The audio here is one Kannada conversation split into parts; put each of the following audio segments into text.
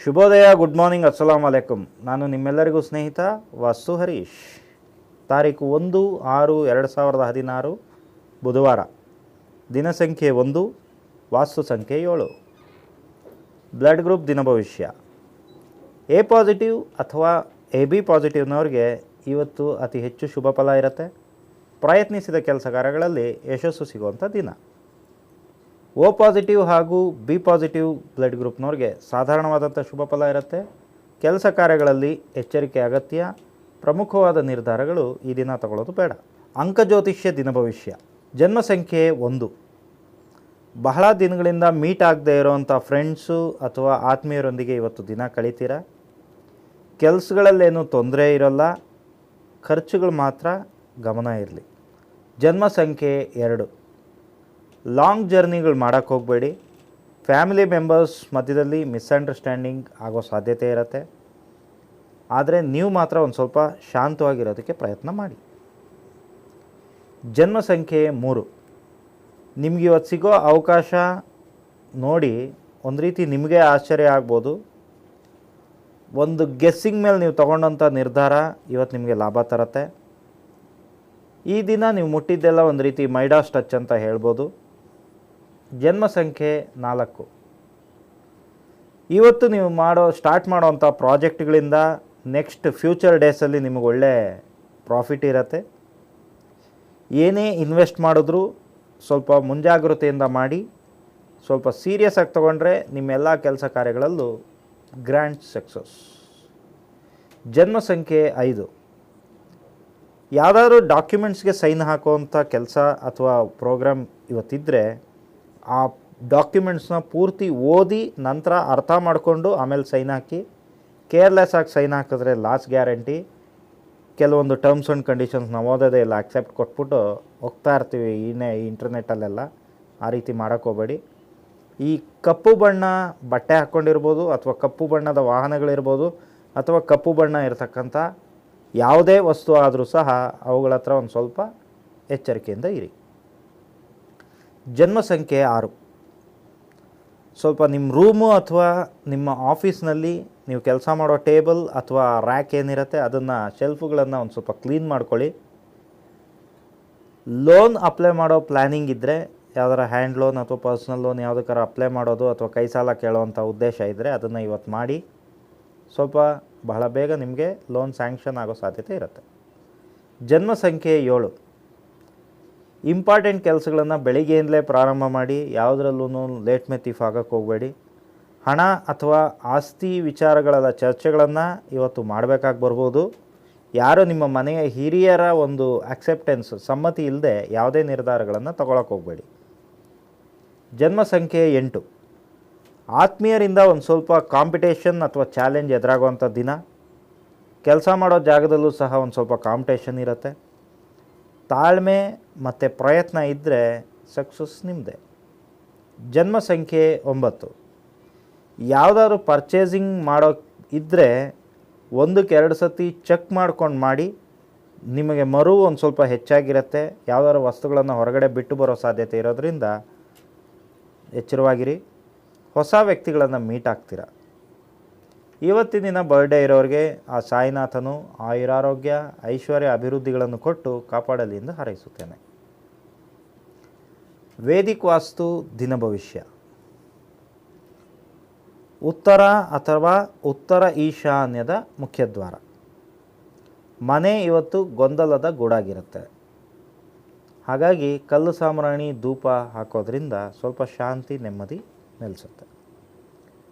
ಶುಭೋದಯ, ಗುಡ್ ಮಾರ್ನಿಂಗ್, ಅಸ್ಸಲಾಂ ಅಲೈಕುಮ್. ನಾನು ನಿಮ್ಮೆಲ್ಲರಿಗೂ ಸ್ನೇಹಿತ ವಾಸ್ತು ಹರೀಶ್. ತಾರೀಕು 1/6/2016 ಬುಧವಾರ. ದಿನ ಸಂಖ್ಯೆ 1, ವಾಸ್ತು ಸಂಖ್ಯೆ 7. ಬ್ಲಡ್ ಗ್ರೂಪ್ ದಿನ ಭವಿಷ್ಯ. ಎ ಪಾಸಿಟಿವ್ ಅಥವಾ ಎ ಬಿ ಪಾಸಿಟಿವ್ನವ್ರಿಗೆ ಇವತ್ತು ಅತಿ ಹೆಚ್ಚು ಶುಭ ಫಲ ಇರುತ್ತೆ. ಪ್ರಯತ್ನಿಸಿದ ಕೆಲಸ ಕಾರ್ಯಗಳಲ್ಲಿ ಯಶಸ್ಸು ಸಿಗುವಂಥ ದಿನ. ಓ ಪಾಸಿಟಿವ್ ಹಾಗೂ ಬಿ ಪಾಸಿಟಿವ್ ಬ್ಲಡ್ ಗ್ರೂಪ್ನವ್ರಿಗೆ ಸಾಧಾರಣವಾದಂಥ ಶುಭ ಫಲ ಇರುತ್ತೆ. ಕೆಲಸ ಕಾರ್ಯಗಳಲ್ಲಿ ಎಚ್ಚರಿಕೆ ಅಗತ್ಯ. ಪ್ರಮುಖವಾದ ನಿರ್ಧಾರಗಳು ಈ ದಿನ ತಗೊಳ್ಳೋದು ಬೇಡ. ಅಂಕ ಜ್ಯೋತಿಷ್ಯ ದಿನ ಭವಿಷ್ಯ. ಜನ್ಮ ಸಂಖ್ಯೆ 1. ಬಹಳ ದಿನಗಳಿಂದ ಮೀಟ್ ಆಗದೆ ಇರೋವಂಥ ಫ್ರೆಂಡ್ಸು ಅಥವಾ ಆತ್ಮೀಯರೊಂದಿಗೆ ಇವತ್ತು ದಿನ ಕಳೀತೀರ. ಕೆಲಸಗಳಲ್ಲೇನೂ ತೊಂದರೆ ಇರೋಲ್ಲ, ಖರ್ಚುಗಳು ಮಾತ್ರ ಗಮನ ಇರಲಿ. ಜನ್ಮ ಸಂಖ್ಯೆ 2. ಲಾಂಗ್ ಜರ್ನಿಗಳು ಮಾಡೋಕ್ಕೆ ಹೋಗಬೇಡಿ. ಫ್ಯಾಮಿಲಿ ಮೆಂಬರ್ಸ್ ಮಧ್ಯದಲ್ಲಿ ಮಿಸ್ಅಂಡರ್ಸ್ಟ್ಯಾಂಡಿಂಗ್ ಆಗೋ ಸಾಧ್ಯತೆ ಇರುತ್ತೆ. ಆದರೆ ನೀವು ಮಾತ್ರ ಒಂದು ಸ್ವಲ್ಪ ಶಾಂತವಾಗಿರೋದಕ್ಕೆ ಪ್ರಯತ್ನ ಮಾಡಿ. ಜನ್ಮ ಸಂಖ್ಯೆ 3. ನಿಮ್ಗೆ ಇವತ್ತು ಸಿಗೋ ಅವಕಾಶ ನೋಡಿ ಒಂದು ರೀತಿ ನಿಮಗೆ ಆಶ್ಚರ್ಯ ಆಗ್ಬೋದು. ಒಂದು ಗೆಸ್ಸಿಂಗ್ ಮೇಲೆ ನೀವು ತಗೊಂಡಂಥ ನಿರ್ಧಾರ ಇವತ್ತು ನಿಮಗೆ ಲಾಭ ತರುತ್ತೆ. ಈ ದಿನ ನೀವು ಮುಟ್ಟಿದ್ದೆಲ್ಲ ಒಂದು ರೀತಿ ಮೈಡಾಸ್ ಟಚ್ ಅಂತ ಹೇಳ್ಬೋದು. ಜನ್ಮ ಸಂಖ್ಯೆ 4. ಇವತ್ತು ನೀವು ಸ್ಟಾರ್ಟ್ ಮಾಡೋವಂಥ ಪ್ರಾಜೆಕ್ಟ್ಗಳಿಂದ ನೆಕ್ಸ್ಟ್ ಫ್ಯೂಚರ್ ಡೇಸಲ್ಲಿ ನಿಮಗೆ ಒಳ್ಳೆ ಪ್ರಾಫಿಟ್ ಇರುತ್ತೆ. ಏನೇ ಇನ್ವೆಸ್ಟ್ ಮಾಡಿದ್ರೂ ಸ್ವಲ್ಪ ಮುಂಜಾಗ್ರತೆಯಿಂದ ಮಾಡಿ. ಸ್ವಲ್ಪ ಸೀರಿಯಸ್ ಆಗಿ ತೊಗೊಂಡ್ರೆ ನಿಮ್ಮೆಲ್ಲ ಕೆಲಸ ಕಾರ್ಯಗಳಲ್ಲೂ ಗ್ರ್ಯಾಂಡ್ ಸಕ್ಸಸ್. ಜನ್ಮ ಸಂಖ್ಯೆ 5. ಯಾವುದಾದ್ರೂ ಡಾಕ್ಯುಮೆಂಟ್ಸ್ಗೆ ಸೈನ್ ಹಾಕುವಂಥ ಕೆಲಸ ಅಥವಾ ಪ್ರೋಗ್ರಾಮ್ ಇವತ್ತಿದ್ದರೆ ಆ ಡಾಕ್ಯುಮೆಂಟ್ಸ್ನ ಪೂರ್ತಿ ಓದಿ ನಂತರ ಅರ್ಥ ಮಾಡಿಕೊಂಡು ಆಮೇಲೆ ಸೈನ್ ಹಾಕಿ. ಕೇರ್ಲೆಸ್ ಆಗಿ ಸೈನ್ ಹಾಕಿದ್ರೆ ಲಾಸ್ ಗ್ಯಾರಂಟಿ. ಕೆಲವೊಂದು ಟರ್ಮ್ಸ್ ಆ್ಯಂಡ್ ಕಂಡೀಷನ್ಸ್ ನಾವು ಓದೋದೇ ಇಲ್ಲ, ಅಕ್ಸೆಪ್ಟ್ ಕೊಟ್ಬಿಟ್ಟು ಹೋಗ್ತಾ ಇರ್ತೀವಿ ಇಂಟರ್ನೆಟ್ಟಲ್ಲೆಲ್ಲ. ಆ ರೀತಿ ಮಾಡೋಕ್ಕೆ ಹೋಗಬೇಡಿ. ಈ ಕಪ್ಪು ಬಣ್ಣ ಬಟ್ಟೆ ಹಾಕ್ಕೊಂಡಿರ್ಬೋದು ಅಥವಾ ಕಪ್ಪು ಬಣ್ಣದ ವಾಹನಗಳಿರ್ಬೋದು ಅಥವಾ ಕಪ್ಪು ಬಣ್ಣ ಇರತಕ್ಕಂಥ ಯಾವುದೇ ವಸ್ತು ಆದರೂ ಸಹ ಅವುಗಳ ಹತ್ರ ಒಂದು ಸ್ವಲ್ಪ ಎಚ್ಚರಿಕೆಯಿಂದ ಇರಿ. ಜನ್ಮ ಸಂಖ್ಯೆ 6. ಸ್ವಲ್ಪ ನಿಮ್ಮ ರೂಮು ಅಥವಾ ನಿಮ್ಮ ಆಫೀಸ್ನಲ್ಲಿ ನೀವು ಕೆಲಸ ಮಾಡೋ ಟೇಬಲ್ ಅಥವಾ ರ್ಯಾಕ್ ಏನಿರುತ್ತೆ ಅದನ್ನು ಶೆಲ್ಫುಗಳನ್ನು ಒಂದು ಸ್ವಲ್ಪ ಕ್ಲೀನ್ ಮಾಡ್ಕೊಳ್ಳಿ. ಲೋನ್ ಅಪ್ಲೈ ಮಾಡೋ ಪ್ಲ್ಯಾನಿಂಗ್ ಇದ್ದರೆ, ಯಾವ್ದಾರ ಹ್ಯಾಂಡ್ ಲೋನ್ ಅಥವಾ ಪರ್ಸ್ನಲ್ ಲೋನ್ ಯಾವುದಕ್ಕಾರ ಅಪ್ಲೈ ಮಾಡೋದು ಅಥವಾ ಕೈ ಸಾಲ ಕೇಳೋವಂಥ ಉದ್ದೇಶ ಇದ್ದರೆ ಅದನ್ನು ಇವತ್ತು ಮಾಡಿ. ಸ್ವಲ್ಪ ಬಹಳ ಬೇಗ ನಿಮಗೆ ಲೋನ್ ಸ್ಯಾಂಕ್ಷನ್ ಆಗೋ ಸಾಧ್ಯತೆ ಇರುತ್ತೆ. ಜನ್ಮ ಸಂಖ್ಯೆ 7. ಇಂಪಾರ್ಟೆಂಟ್ ಕೆಲಸಗಳನ್ನು ಬೆಳಿಗ್ಗೆಯಿಂದಲೇ ಪ್ರಾರಂಭ ಮಾಡಿ. ಯಾವುದರಲ್ಲೂ ಲೇಟ್ ಮೆತೀಫ್ ಆಗೋಕ್ಕೆ ಹೋಗಬೇಡಿ. ಹಣ ಅಥವಾ ಆಸ್ತಿ ವಿಚಾರಗಳ ಚರ್ಚೆಗಳನ್ನು ಇವತ್ತು ಮಾಡಬೇಕಾಗಿ ಬರ್ಬೋದು. ಯಾರು ನಿಮ್ಮ ಮನೆಯ ಹಿರಿಯರ ಒಂದು ಅಕ್ಸೆಪ್ಟೆನ್ಸ್, ಸಮ್ಮತಿ ಇಲ್ಲದೆ ಯಾವುದೇ ನಿರ್ಧಾರಗಳನ್ನು ತಗೊಳಕ್ಕೆ ಹೋಗಬೇಡಿ. ಜನ್ಮ ಸಂಖ್ಯೆ 8. ಆತ್ಮೀಯರಿಂದ ಒಂದು ಸ್ವಲ್ಪ ಕಾಂಪಿಟೇಷನ್ ಅಥವಾ ಚಾಲೆಂಜ್ ಎದುರಾಗುವಂಥ ದಿನ. ಕೆಲಸ ಮಾಡೋ ಜಾಗದಲ್ಲೂ ಸಹ ಒಂದು ಸ್ವಲ್ಪ ಕಾಂಪಿಟೇಷನ್ ಇರುತ್ತೆ. ತಾಳ್ಮೆ ಮತ್ತು ಪ್ರಯತ್ನ ಇದ್ದರೆ ಸಕ್ಸಸ್ ನಿಮ್ಮದೇ. ಜನ್ಮ ಸಂಖ್ಯೆ 9. ಯಾವುದಾದ್ರು ಪರ್ಚೇಸಿಂಗ್ ಮಾಡೋ ಇದ್ದರೆ 1-2 ಸತಿ ಚೆಕ್ ಮಾಡ್ಕೊಂಡು ಮಾಡಿ. ನಿಮಗೆ ಮರು ಒಂದು ಸ್ವಲ್ಪ ಹೆಚ್ಚಾಗಿರುತ್ತೆ. ಯಾವುದಾದ್ರು ವಸ್ತುಗಳನ್ನು ಹೊರಗಡೆ ಬಿಟ್ಟು ಬರೋ ಸಾಧ್ಯತೆ ಇರೋದ್ರಿಂದ ಎಚ್ಚರವಾಗಿರಿ. ಹೊಸ ವ್ಯಕ್ತಿಗಳನ್ನು ಮೀಟ್ ಆಗ್ತೀರ. ಇವತ್ತಿನ ದಿನ ಬರ್ಡೇ ಇರೋರಿಗೆ ಆ ಸಾಯಿನಾಥನು ಆಯುರಾರೋಗ್ಯ ಐಶ್ವರ್ಯ ಅಭಿವೃದ್ಧಿಗಳನ್ನು ಕೊಟ್ಟು ಕಾಪಾಡಲಿ ಎಂದು ಹಾರೈಸುತ್ತೇನೆ. ವೇದಿಕ್ ವಾಸ್ತು ದಿನ ಭವಿಷ್ಯ. ಉತ್ತರ ಅಥವಾ ಉತ್ತರ ಈಶಾನ್ಯದ ಮುಖ್ಯದ್ವಾರ. ಮನೆ ಇವತ್ತು ಗೊಂದಲದ ಗೂಡಾಗಿರುತ್ತೆ. ಹಾಗಾಗಿ ಕಲ್ಲು ಸಾಂಬ್ರಾಣಿ ಧೂಪ ಹಾಕೋದ್ರಿಂದ ಸ್ವಲ್ಪ ಶಾಂತಿ ನೆಮ್ಮದಿ ನೆಲೆಸುತ್ತೆ.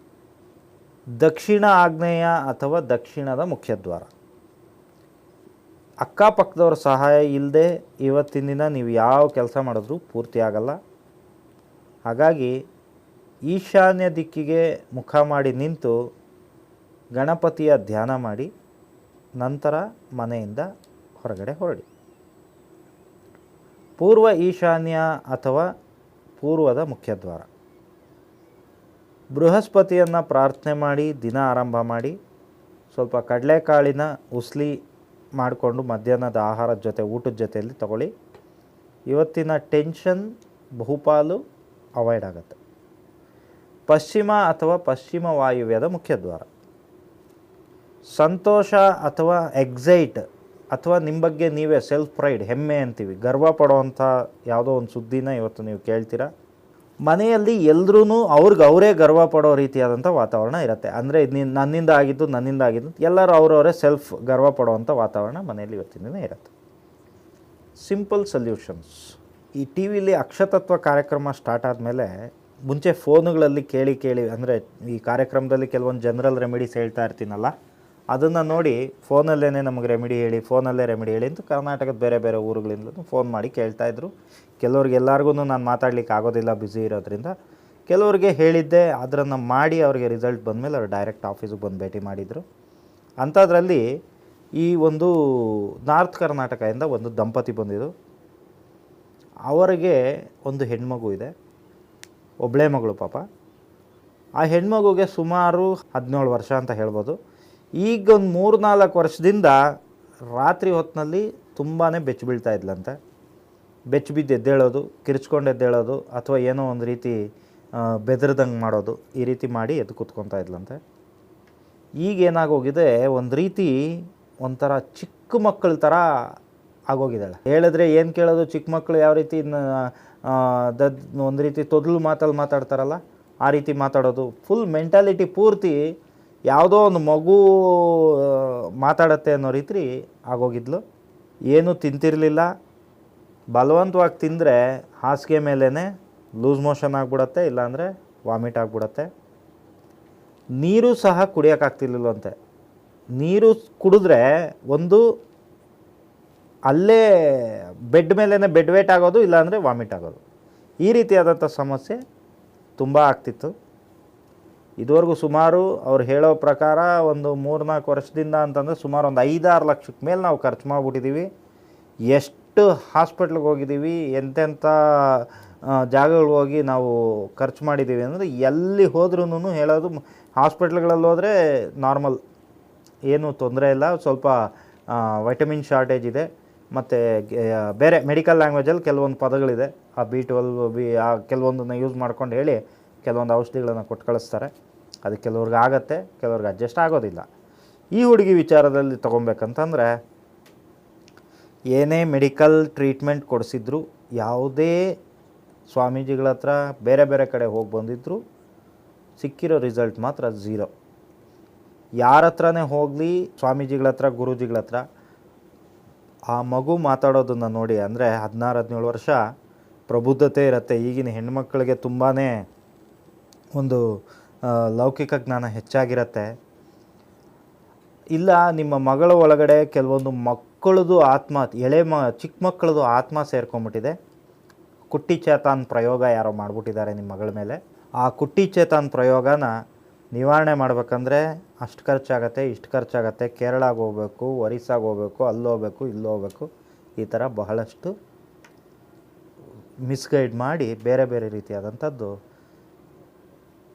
ದಕ್ಷಿಣ ಆಗ್ನೇಯ ಅಥವಾ ದಕ್ಷಿಣದ ಮುಖ್ಯದ್ವಾರ. ಅಕ್ಕಪಕ್ಕದವ್ರ ಸಹಾಯ ಇಲ್ಲದೆ ಇವತ್ತಿನ ದಿನ ನೀವು ಯಾವ ಕೆಲಸ ಮಾಡಿದ್ರೂ ಪೂರ್ತಿ ಆಗಲ್ಲ. ಹಾಗಾಗಿ ಈಶಾನ್ಯ ದಿಕ್ಕಿಗೆ ಮುಖ ಮಾಡಿ ನಿಂತು ಗಣಪತಿಯ ಧ್ಯಾನ ಮಾಡಿ ನಂತರ ಮನೆಯಿಂದ ಹೊರಗಡೆ ಹೊರಡಿ. ಪೂರ್ವ ಈಶಾನ್ಯ ಅಥವಾ ಪೂರ್ವದ ಮುಖ್ಯದ್ವಾರ. ಬೃಹಸ್ಪತಿಯನ್ನು ಪ್ರಾರ್ಥನೆ ಮಾಡಿ ದಿನ ಆರಂಭ ಮಾಡಿ. ಸ್ವಲ್ಪ ಕಡಲೆಕಾಳಿನ ಉಸ್ಲಿ ಮಾಡಿಕೊಂಡು ಮಧ್ಯಾಹ್ನದ ಆಹಾರದ ಜೊತೆ ಊಟದ ಜೊತೆಯಲ್ಲಿ ತಗೊಳ್ಳಿ. ಇವತ್ತಿನ ಟೆನ್ಷನ್ ಬಹುಪಾಲು ಅವಾಯ್ಡ್ ಆಗುತ್ತೆ. ಪಶ್ಚಿಮ ಅಥವಾ ಪಶ್ಚಿಮ ವಾಯುವ್ಯದ ಮುಖ್ಯದ್ವಾರ. ಸಂತೋಷ ಅಥವಾ ಎಕ್ಸೈಟ್ ಅಥವಾ ನಿಮ್ಮ ಬಗ್ಗೆ ನೀವೇ ಸೆಲ್ಫ್ ಪ್ರೈಡ್, ಹೆಮ್ಮೆ ಅಂತೀವಿ, ಗರ್ವ ಪಡೋವಂಥ ಯಾವುದೋ ಒಂದು ಸುದ್ದಿನ ಇವತ್ತು ನೀವು ಕೇಳ್ತೀರಾ. ಮನೆಯಲ್ಲಿ ಎಲ್ಲರೂ ಅವರೇ ಗರ್ವ ಪಡೋ ರೀತಿಯಾದಂಥ ವಾತಾವರಣ ಇರುತ್ತೆ. ಅಂದರೆ ನನ್ನಿಂದ ಆಗಿದ್ದು ಎಲ್ಲರೂ ಅವರವರೇ ಸೆಲ್ಫ್ ಗರ್ವ ಪಡೋವಂಥ ವಾತಾವರಣ ಮನೆಯಲ್ಲಿ ಇವತ್ತಿನ ದಿನ ಇರುತ್ತೆ. Simple solutions. ಈ ಟಿ ವಿಲಿ ಅಕ್ಷತತ್ವ ಕಾರ್ಯಕ್ರಮ ಸ್ಟಾರ್ಟ್ ಆದಮೇಲೆ ಮುಂಚೆ ಫೋನುಗಳಲ್ಲಿ ಕೇಳಿ ಅಂದರೆ ಈ ಕಾರ್ಯಕ್ರಮದಲ್ಲಿ ಕೆಲವೊಂದು ಜನರಲ್ ರೆಮಿಡೀಸ್ ಹೇಳ್ತಾ ಇರ್ತೀನಲ್ಲ, ಅದನ್ನು ನೋಡಿ ಫೋನಲ್ಲೇ ನಮಗೆ ರೆಮಿಡಿ ಹೇಳಿ ಅಂತ ಕರ್ನಾಟಕದ ಬೇರೆ ಬೇರೆ ಊರುಗಳಿಂದ ಫೋನ್ ಮಾಡಿ ಕೇಳ್ತಾಯಿದ್ರು. ಕೆಲವ್ರಿಗೆ ಎಲ್ಲರಿಗೂ ನಾನು ಮಾತಾಡ್ಲಿಕ್ಕೆ ಆಗೋದಿಲ್ಲ ಬ್ಯುಸಿ ಇರೋದ್ರಿಂದ. ಕೆಲವ್ರಿಗೆ ಹೇಳಿದ್ದೆ, ಅದನ್ನು ಮಾಡಿ ಅವರಿಗೆ ರಿಸಲ್ಟ್ ಬಂದಮೇಲೆ ಅವ್ರು ಡೈರೆಕ್ಟ್ ಆಫೀಸಿಗೆ ಬಂದು ಭೇಟಿ ಮಾಡಿದರು. ಅಂಥದ್ರಲ್ಲಿ ಈ ಒಂದು ನಾರ್ತ್ ಕರ್ನಾಟಕದಿಂದ ಒಂದು ದಂಪತಿ ಬಂದಿದ್ದು. ಅವರಿಗೆ ಒಂದು ಹೆಣ್ಮಗು ಇದೆ, ಒಬ್ಬಳೇ ಮಗಳು ಪಾಪ. ಆ ಹೆಣ್ಮಗುಗೆ ಸುಮಾರು 17 ವರ್ಷ ಅಂತ ಹೇಳ್ಬೋದು. ಈಗ ಒಂದು 3-4 ವರ್ಷದಿಂದ ರಾತ್ರಿ ಹೊತ್ತಿನಲ್ಲಿ ತುಂಬಾ ಬೆಚ್ಚ ಬೀಳ್ತಾ ಇದ್ಲಂತೆ. ಬೆಚ್ಚ ಬಿದ್ದು ಎದ್ದೇಳೋದು, ಕಿರ್ಚ್ಕೊಂಡು ಎದ್ದೇಳೋದು, ಅಥವಾ ಏನೋ ಒಂದು ರೀತಿ ಬೆದರ್ದಂಗೆ ಮಾಡೋದು, ಈ ರೀತಿ ಮಾಡಿ ಎದ್ದು ಕೂತ್ಕೊತಾ ಇದ್ಲಂತೆ. ಈಗೇನಾಗೋಗಿದೆ, ಒಂದು ರೀತಿ ಒಂಥರ ಚಿಕ್ಕ ಮಕ್ಕಳ ಥರ ಆಗೋಗಿದ್ದಾಳೆ. ಹೇಳಿದ್ರೆ ಏನು ಕೇಳೋದು, ಚಿಕ್ಕ ಮಕ್ಕಳು ಯಾವ ರೀತಿ ಒಂದು ರೀತಿ ತೊದಲು ಮಾತಲ್ಲಿ ಮಾತಾಡ್ತಾರಲ್ಲ, ಆ ರೀತಿ ಮಾತಾಡೋದು. ಫುಲ್ ಮೆಂಟಾಲಿಟಿ ಪೂರ್ತಿ ಯಾವುದೋ ಒಂದು ಮಗು ಮಾತಾಡತ್ತೆ ಅನ್ನೋ ರೀತಿ ಆಗೋಗಿದ್ಲು. ಏನೂ ತಿಂತಿರಲಿಲ್ಲ. ಬಲವಂತವಾಗಿ ತಿಂದರೆ ಹಾಸಿಗೆ ಮೇಲೇ ಲೂಸ್ ಮೋಷನ್ ಆಗಿಬಿಡತ್ತೆ, ಇಲ್ಲಾಂದರೆ ವಾಮಿಟ್ ಆಗಿಬಿಡತ್ತೆ. ನೀರು ಸಹ ಕುಡಿಯೋಕ್ಕಾಗ್ತಿರ್ಲಿಲ್ಲಂತೆ. ನೀರು ಕುಡಿದ್ರೆ ಒಂದು ಅಲ್ಲೇ ಬೆಡ್ ಮೇಲೇ ಬೆಡ್ ವೇಟ್ ಆಗೋದು, ಇಲ್ಲಾಂದರೆ ವಾಮಿಟ್ ಆಗೋದು. ಈ ರೀತಿಯಾದಂಥ ಸಮಸ್ಯೆ ತುಂಬ ಆಗ್ತಿತ್ತು. ಇದುವರೆಗೂ ಸುಮಾರು ಅವ್ರು ಹೇಳೋ ಪ್ರಕಾರ ಒಂದು 3-4 ವರ್ಷದಿಂದ ಅಂತಂದರೆ ಸುಮಾರು ಒಂದು 5-6 ಲಕ್ಷಕ್ಕೆ ಮೇಲೆ ನಾವು ಖರ್ಚು ಮಾಡಿಬಿಟ್ಟಿದ್ದೀವಿ. ಎಷ್ಟು ಹಾಸ್ಪಿಟ್ಲಿಗೆ ಹೋಗಿದ್ದೀವಿ, ಎಂತೆಂಥ ಜಾಗಗಳಿಗೆ ಹೋಗಿ ನಾವು ಖರ್ಚು ಮಾಡಿದ್ದೀವಿ ಅಂದರೆ, ಎಲ್ಲಿ ಹೋದ್ರೂ ಹೇಳೋದು ಹಾಸ್ಪಿಟ್ಲ್ಗಳಲ್ಲಿ ಹೋದರೆ ನಾರ್ಮಲ್, ಏನೂ ತೊಂದರೆ ಇಲ್ಲ, ಸ್ವಲ್ಪ ವೈಟಮಿನ್ ಶಾರ್ಟೇಜ್ ಇದೆ, ಮತ್ತು ಬೇರೆ ಮೆಡಿಕಲ್ ಲ್ಯಾಂಗ್ವೇಜಲ್ಲಿ ಕೆಲವೊಂದು ಪದಗಳಿದೆ, ಆ B12 ಕೆಲವೊಂದನ್ನು ಯೂಸ್ ಮಾಡ್ಕೊಂಡು ಹೇಳಿ ಕೆಲವೊಂದು ಔಷಧಿಗಳನ್ನು ಕೊಟ್ಟು ಕಳಿಸ್ತಾರೆ. ಅದು ಕೆಲವ್ರಿಗೆ ಆಗುತ್ತೆ, ಕೆಲವ್ರಿಗೆ ಅಡ್ಜಸ್ಟ್ ಆಗೋದಿಲ್ಲ. ಈ ಹುಡುಗಿ ವಿಚಾರದಲ್ಲಿ ತೊಗೊಬೇಕಂತಂದರೆ, ಏನೇ ಮೆಡಿಕಲ್ ಟ್ರೀಟ್ಮೆಂಟ್ ಕೊಡಿಸಿದ್ರು, ಯಾವುದೇ ಸ್ವಾಮೀಜಿಗಳ ಹತ್ರ ಬೇರೆ ಬೇರೆ ಕಡೆ ಹೋಗಿ ಬಂದಿದ್ರು, ಸಿಕ್ಕಿರೋ ರಿಸಲ್ಟ್ ಮಾತ್ರ 0. ಯಾರ ಹತ್ರನೇ ಹೋಗಲಿ, ಸ್ವಾಮೀಜಿಗಳ ಹತ್ರ, ಗುರೂಜಿಗಳ ಹತ್ರ, ಆ ಮಗು ಮಾತಾಡೋದನ್ನು ನೋಡಿ, ಅಂದರೆ 16-17 ವರ್ಷ ಪ್ರಬುದ್ಧತೆ ಇರುತ್ತೆ. ಈಗಿನ ಹೆಣ್ಮಕ್ಳಿಗೆ ತುಂಬಾ ಒಂದು ಲೌಕಿಕ ಜ್ಞಾನ ಹೆಚ್ಚಾಗಿರುತ್ತೆ. ಇಲ್ಲ, ನಿಮ್ಮ ಮಗಳ ಒಳಗಡೆ ಕೆಲವೊಂದು ಮಕ್ಕಳದು ಆತ್ಮ, ಚಿಕ್ಕ ಮಕ್ಕಳದು ಆತ್ಮ ಸೇರ್ಕೊಂಬಿಟ್ಟಿದೆ. ಕುಟ್ಟಿ ಚೇತಾನ್ ಪ್ರಯೋಗ ಯಾರೋ ಮಾಡಿಬಿಟ್ಟಿದ್ದಾರೆ ನಿಮ್ಮ ಮಗಳ ಮೇಲೆ. ಆ ಕುಟ್ಟಿ ಚೇತಾನ್ ಪ್ರಯೋಗನ ನಿವಾರಣೆ ಮಾಡ್ಬೇಕಂದ್ರೆ ಅಷ್ಟು ಖರ್ಚಾಗತ್ತೆ, ಇಷ್ಟು ಖರ್ಚಾಗತ್ತೆ, ಕೇರಳಾಗೆ ಹೋಗ್ಬೇಕು, ಒರಿಸ್ಸಾಗೆ ಹೋಗ್ಬೇಕು, ಅಲ್ಲೋಗ್ಬೇಕು, ಇಲ್ಲೋಗ್ಬೇಕು, ಈ ಥರ ಬಹಳಷ್ಟು ಮಿಸ್ಗೈಡ್ ಮಾಡಿ ಬೇರೆ ಬೇರೆ ರೀತಿಯಾದಂಥದ್ದು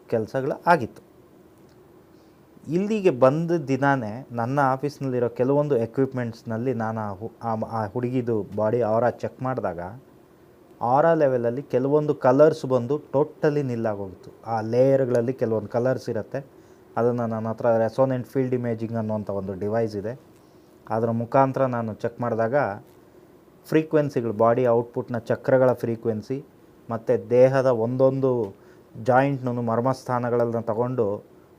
ಕೆಲಸಗಳು ಆಗಿತ್ತು. ಇಲ್ಲಿಗೆ ಬಂದ ದಿನಾನೇ ನನ್ನ ಆಫೀಸ್ನಲ್ಲಿರೋ ಕೆಲವೊಂದು ಎಕ್ವಿಪ್ಮೆಂಟ್ಸ್ನಲ್ಲಿ ನಾನು ಆ ಹುಡುಗಿದು ಬಾಡಿ ಆರಾ ಚೆಕ್ ಮಾಡಿದಾಗ, ಆರಾ ಲೆವೆಲಲ್ಲಿ ಕೆಲವೊಂದು ಕಲರ್ಸ್ ಬಂದು ಟೋಟಲಿ ನಿಲ್ಲಾಗೋಗಿತ್ತು. ಆ ಲೇಯರ್ಗಳಲ್ಲಿ ಕೆಲವೊಂದು ಕಲರ್ಸ್ ಇರುತ್ತೆ. ಅದನ್ನು ನನ್ನ ಹತ್ರ ರೆಸೋನೆಂಟ್ ಫೀಲ್ಡ್ ಇಮೇಜಿಂಗ್ ಅನ್ನುವಂಥ ಒಂದು ಡಿವೈಸ್ ಇದೆ. ಅದರ ಮುಖಾಂತರ ನಾನು ಚೆಕ್ ಮಾಡಿದಾಗ ಫ್ರೀಕ್ವೆನ್ಸಿಗಳು, ಬಾಡಿ ಔಟ್ಪುಟ್ನ ಚಕ್ರಗಳ ಫ್ರೀಕ್ವೆನ್ಸಿ ಮತ್ತು ದೇಹದ ಒಂದೊಂದು ಜಾಯಿಂಟ್ನೂ ಮರ್ಮಸ್ಥಾನಗಳನ್ನು ತಗೊಂಡು,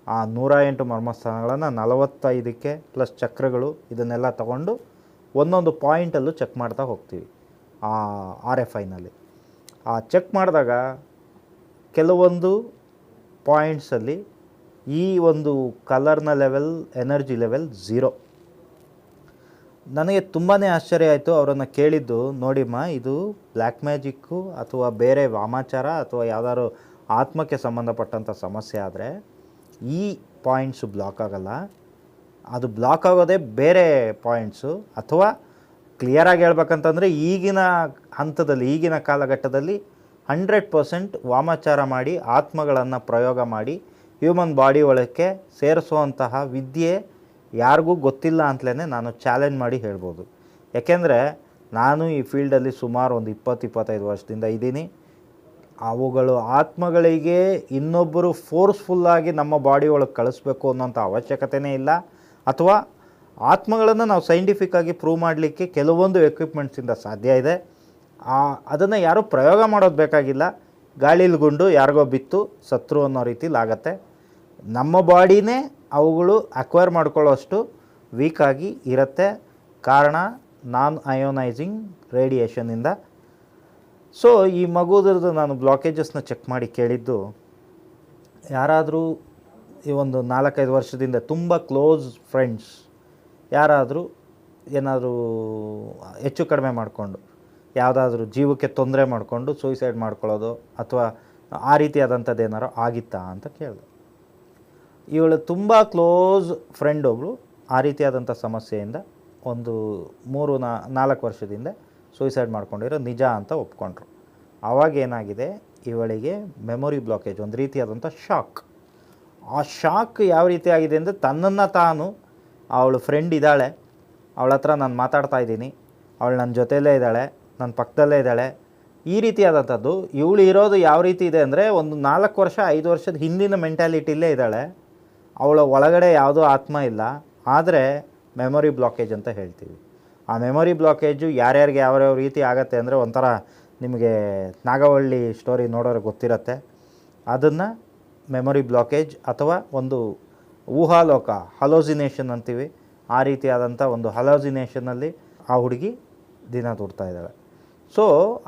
ಆ 108 ಮರ್ಮಸ್ಥಾನಗಳನ್ನು 45ಕ್ಕೆ ಪ್ಲಸ್ ಚಕ್ರಗಳು, ಇದನ್ನೆಲ್ಲ ತಗೊಂಡು ಒಂದೊಂದು ಪಾಯಿಂಟಲ್ಲೂ ಚೆಕ್ ಮಾಡ್ತಾ ಹೋಗ್ತೀವಿ ಆ RFIನಲ್ಲಿ. ಆ ಚೆಕ್ ಮಾಡಿದಾಗ ಕೆಲವೊಂದು ಪಾಯಿಂಟ್ಸಲ್ಲಿ ಈ ಒಂದು ಕಲರ್ನ ಲೆವೆಲ್, ಎನರ್ಜಿ ಲೆವೆಲ್ 0. ನನಗೆ ತುಂಬಾ ಆಶ್ಚರ್ಯ ಆಯಿತು. ಅವರನ್ನು ಕೇಳಿದ್ದು, ನೋಡಿಮ್ಮ, ಇದು ಬ್ಲ್ಯಾಕ್ ಮ್ಯಾಜಿಕ್ಕು ಅಥವಾ ಬೇರೆ ವಾಮಾಚಾರ ಅಥವಾ ಯಾವುದಾದ್ರು ಆತ್ಮಕ್ಕೆ ಸಂಬಂಧಪಟ್ಟಂಥ ಸಮಸ್ಯೆ ಆದರೆ ಈ ಪಾಯಿಂಟ್ಸು ಬ್ಲಾಕ್ ಆಗೋಲ್ಲ. ಅದು ಬ್ಲಾಕ್ ಆಗೋದೇ ಬೇರೆ ಪಾಯಿಂಟ್ಸು. ಅಥವಾ ಕ್ಲಿಯರಾಗಿ ಹೇಳ್ಬೇಕಂತಂದರೆ, ಈಗಿನ ಹಂತದಲ್ಲಿ, ಈಗಿನ ಕಾಲಘಟ್ಟದಲ್ಲಿ 100% ವಾಮಾಚಾರ ಮಾಡಿ ಆತ್ಮಗಳನ್ನು ಪ್ರಯೋಗ ಮಾಡಿ ಹ್ಯೂಮನ್ ಬಾಡಿ ಒಳಕ್ಕೆ ಸೇರಿಸುವಂತಹ ವಿದ್ಯೆ ಯಾರಿಗೂ ಗೊತ್ತಿಲ್ಲ ಅಂತಲೇ ನಾನು ಚಾಲೆಂಜ್ ಮಾಡಿ ಹೇಳ್ಬೋದು. ಯಾಕೆಂದರೆ ನಾನು ಈ ಫೀಲ್ಡಲ್ಲಿ ಸುಮಾರು ಒಂದು 20-25 ವರ್ಷದಿಂದ ಇದ್ದೀನಿ. ಅವುಗಳು ಆತ್ಮಗಳಿಗೆ ಇನ್ನೊಬ್ಬರು ಫೋರ್ಸ್ಫುಲ್ಲಾಗಿ ನಮ್ಮ ಬಾಡಿ ಒಳಗೆ ಕಳಿಸ್ಬೇಕು ಅನ್ನೋಂಥ ಅವಶ್ಯಕತೆಯೇ ಇಲ್ಲ. ಅಥವಾ ಆತ್ಮಗಳನ್ನು ನಾವು ಸೈಂಟಿಫಿಕ್ಕಾಗಿ ಪ್ರೂವ್ ಮಾಡಲಿಕ್ಕೆ ಕೆಲವೊಂದು ಎಕ್ವಿಪ್ಮೆಂಟ್ಸಿಂದ ಸಾಧ್ಯ ಇದೆ. ಅದನ್ನು ಯಾರೂ ಪ್ರಯೋಗ ಮಾಡೋದು ಬೇಕಾಗಿಲ್ಲ. ಗಾಳೀಲಿ ಗುಂಡು ಯಾರಿಗೋ ಬಿತ್ತು ಸತ್ರು ಅನ್ನೋ ರೀತಿಲಿ ಆಗತ್ತೆ. ನಮ್ಮ ಬಾಡಿನೇ ಅವುಗಳು ಅಕ್ವೈರ್ ಮಾಡ್ಕೊಳ್ಳೋಷ್ಟು ವೀಕಾಗಿ ಇರುತ್ತೆ. ಕಾರಣ ನಾನ್ ಅಯೋನೈಸಿಂಗ್ ರೇಡಿಯೇಷನಿಂದ. ಸೊ ಈ ಮಗುದ್ರದ್ದು ನಾನು ಬ್ಲಾಕೇಜಸ್ನ ಚೆಕ್ ಮಾಡಿ ಕೇಳಿದ್ದು, ಯಾರಾದರೂ ಈ ಒಂದು 4-5 ವರ್ಷದಿಂದ ತುಂಬ ಕ್ಲೋಸ್ ಫ್ರೆಂಡ್ಸ್ ಯಾರಾದರೂ ಏನಾದರೂ ಹೆಚ್ಚು ಕಡಿಮೆ ಮಾಡಿಕೊಂಡು ಯಾವುದಾದ್ರೂ ಜೀವಕ್ಕೆ ತೊಂದರೆ ಮಾಡಿಕೊಂಡು ಸೂಯಿಸೈಡ್ ಮಾಡ್ಕೊಳ್ಳೋದು ಅಥವಾ ಆ ರೀತಿಯಾದಂಥದ್ದು ಏನಾರು ಆಗಿತ್ತಾ ಅಂತ ಕೇಳಿದೆ. ಇವಳು ತುಂಬ ಕ್ಲೋಸ್ ಫ್ರೆಂಡ್ ಒಬ್ಬಳು ಆ ರೀತಿಯಾದಂಥ ಸಮಸ್ಯೆಯಿಂದ ಒಂದು 3-4 ವರ್ಷದಿಂದ ಸೂಯಿಸೈಡ್ ಮಾಡ್ಕೊಂಡಿರೋ ನಿಜ ಅಂತ ಒಪ್ಕೊಂಡ್ರು. ಆವಾಗ ಏನಾಗಿದೆ, ಇವಳಿಗೆ ಮೆಮೊರಿ ಬ್ಲಾಕೇಜ್, ಒಂದು ರೀತಿಯಾದಂಥ ಶಾಕ್. ಆ ಶಾಕ್ ಯಾವ ರೀತಿ ಆಗಿದೆ ಅಂದರೆ, ತನ್ನನ್ನು ತಾನು ಅವಳು ಫ್ರೆಂಡ್ ಇದ್ದಾಳೆ, ಅವಳ ಹತ್ರ ನಾನು ಮಾತಾಡ್ತಾ ಇದ್ದೀನಿ, ಅವಳು ನನ್ನ ಜೊತೆಯಲ್ಲೇ ಇದ್ದಾಳೆ, ನನ್ನ ಪಕ್ಕದಲ್ಲೇ ಇದ್ದಾಳೆ, ಈ ರೀತಿಯಾದಂಥದ್ದು. ಇವಳು ಇರೋದು ಯಾವ ರೀತಿ ಇದೆ ಅಂದರೆ, ಒಂದು 4 ವರ್ಷ 5 ವರ್ಷದ ಹಿಂದಿನ ಮೆಂಟ್ಯಾಲಿಟಿಲೇ ಇದ್ದಾಳೆ. ಅವಳ ಒಳಗಡೆ ಯಾವುದೋ ಆತ್ಮ ಇಲ್ಲ, ಆದರೆ ಮೆಮೊರಿ ಬ್ಲಾಕೇಜ್ ಅಂತ ಹೇಳ್ತೀವಿ. ಆ ಮೆಮೊರಿ ಬ್ಲಾಕೇಜು ಯಾರ್ಯಾರಿಗೆ ಯಾವ್ಯಾವ ರೀತಿ ಆಗುತ್ತೆ ಅಂದರೆ, ಒಂಥರ ನಿಮಗೆ ನಾಗವಳ್ಳಿ ಸ್ಟೋರಿ ನೋಡೋರಿಗೆ ಗೊತ್ತಿರುತ್ತೆ. ಅದನ್ನು ಮೆಮೊರಿ ಬ್ಲಾಕೇಜ್ ಅಥವಾ ಒಂದು ಊಹಾಲೋಕ, ಹಲೋಸಿನೇಷನ್ ಅಂತೀವಿ. ಆ ರೀತಿಯಾದಂಥ ಒಂದು ಹಲೋಸಿನೇಷನಲ್ಲಿ ಆ ಹುಡುಗಿ ದಿನ ದೂಡ್ತಾ ಇದ್ದಾಳೆ. ಸೊ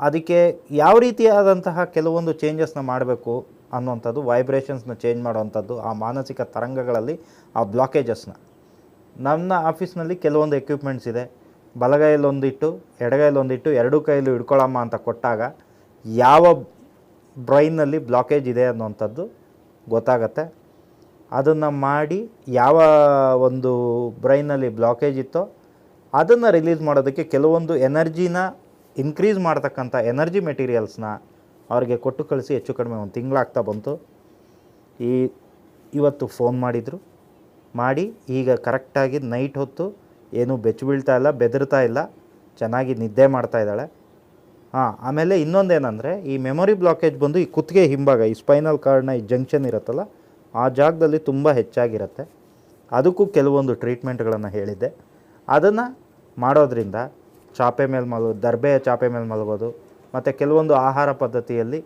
ಅದಕ್ಕೆ ಯಾವ ರೀತಿಯಾದಂತಹ ಕೆಲವೊಂದು ಚೇಂಜಸ್ನ ಮಾಡಬೇಕು ಅನ್ನುವಂಥದ್ದು, ವೈಬ್ರೇಷನ್ಸ್ನ ಚೇಂಜ್ ಮಾಡೋವಂಥದ್ದು, ಆ ಮಾನಸಿಕ ತರಂಗಗಳಲ್ಲಿ ಆ ಬ್ಲಾಕೇಜಸ್ನ. ನನ್ನ ಆಫೀಸ್ನಲ್ಲಿ ಕೆಲವೊಂದು ಎಕ್ವಿಪ್ಮೆಂಟ್ಸ್ ಇದೆ. ಬಲಗೈಯಲ್ಲೊಂದಿಟ್ಟು ಎಡಗೈಯಲ್ಲೊಂದಿಟ್ಟು ಎರಡೂ ಕೈಯಲ್ಲೂ ಹಿಡ್ಕೊಳ್ಳಮ್ಮ ಅಂತ ಕೊಟ್ಟಾಗ ಯಾವ ಬ್ರೈನ್ನಲ್ಲಿ ಬ್ಲಾಕೇಜ್ ಇದೆ ಅನ್ನೋವಂಥದ್ದು ಗೊತ್ತಾಗತ್ತೆ. ಅದನ್ನು ಮಾಡಿ ಯಾವ ಒಂದು ಬ್ರೈನಲ್ಲಿ ಬ್ಲಾಕೇಜ್ ಇತ್ತೋ ಅದನ್ನು ರಿಲೀಸ್ ಮಾಡೋದಕ್ಕೆ ಕೆಲವೊಂದು ಎನರ್ಜಿನ ಇನ್ಕ್ರೀಸ್ ಮಾಡ್ತಕ್ಕಂಥ ಎನರ್ಜಿ ಮೆಟೀರಿಯಲ್ಸ್ನ ಅವ್ರಿಗೆ ಕೊಟ್ಟು ಕಳಿಸಿ ಹೆಚ್ಚು ಕಡಿಮೆ ಒಂದು ತಿಂಗಳಾಗ್ತಾ ಬಂತು. ಇವತ್ತು ಫೋನ್ ಮಾಡಿದರು, ಮಾಡಿ ಈಗ ಕರೆಕ್ಟಾಗಿ ನೈಟ್ ಹೊತ್ತು ಏನೂ ಬೆಚ್ಚು ಬೀಳ್ತಾ ಇಲ್ಲ, ಬೆದರ್ತಾ ಇಲ್ಲ, ಚೆನ್ನಾಗಿ ನಿದ್ದೆ ಮಾಡ್ತಾ ಇದ್ದಾಳೆ. ಆಮೇಲೆ ಇನ್ನೊಂದೇನೆಂದರೆ, ಈ ಮೆಮೊರಿ ಬ್ಲಾಕೇಜ್ ಬಂದು ಈ ಕುತ್ತಿಗೆ ಹಿಂಭಾಗ, ಈ ಸ್ಪೈನಲ್ ಕಾರ್ಡ್ನ ಈ ಜಂಕ್ಷನ್ ಇರುತ್ತಲ್ಲ, ಆ ಜಾಗದಲ್ಲಿ ತುಂಬ ಹೆಚ್ಚಾಗಿರುತ್ತೆ. ಅದಕ್ಕೂ ಕೆಲವೊಂದು ಟ್ರೀಟ್ಮೆಂಟ್ಗಳನ್ನು ಹೇಳಿದ್ದೆ. ಅದನ್ನು ಮಾಡೋದ್ರಿಂದ ಚಾಪೆ ಮೇಲೆ ದರ್ಬೆಯ ಚಾಪೆ ಮೇಲೆ ಮಲಗೋದು, ಮತ್ತು ಕೆಲವೊಂದು ಆಹಾರ ಪದ್ಧತಿಯಲ್ಲಿ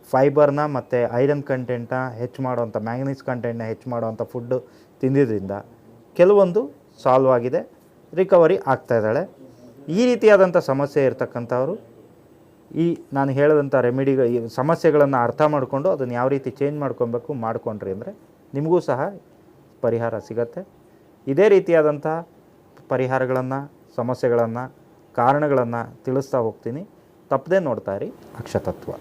ಫೈಬರ್ನ ಮತ್ತು ಐರನ್ ಕಂಟೆಂಟ್ನ ಹೆಚ್ಚು ಮಾಡುವಂಥ, ಮ್ಯಾಂಗನೀಸ್ ಕಂಟೆಂಟ್ನ ಹೆಚ್ಚು ಮಾಡುವಂಥ ಫುಡ್ಡು ತಿಂದಿದ್ದರಿಂದ ಕೆಲವೊಂದು ಸಾಲ್ವ್ ಆಗಿದೆ, ರಿಕವರಿ ಆಗ್ತಾಯಿದ್ದಾಳೆ. ಈ ರೀತಿಯಾದಂಥ ಸಮಸ್ಯೆ ಇರತಕ್ಕಂಥವ್ರು ಈ ನಾನು ಹೇಳಿದಂಥ ಈ ಸಮಸ್ಯೆಗಳನ್ನು ಅರ್ಥ ಮಾಡಿಕೊಂಡು ಅದನ್ನು ಯಾವ ರೀತಿ ಚೇಂಜ್ ಮಾಡ್ಕೊಂಡ್ರಿ ಅಂದರೆ ನಿಮಗೂ ಸಹ ಪರಿಹಾರ ಸಿಗತ್ತೆ. ಇದೇ ರೀತಿಯಾದಂಥ ಪರಿಹಾರಗಳನ್ನು, ಸಮಸ್ಯೆಗಳನ್ನು, ಕಾರಣಗಳನ್ನು ತಿಳಿಸ್ತಾ ಹೋಗ್ತೀನಿ. ತಪ್ಪದೇ ನೋಡ್ತಾ ಇರಿ ಅಕ್ಷತತ್ವ.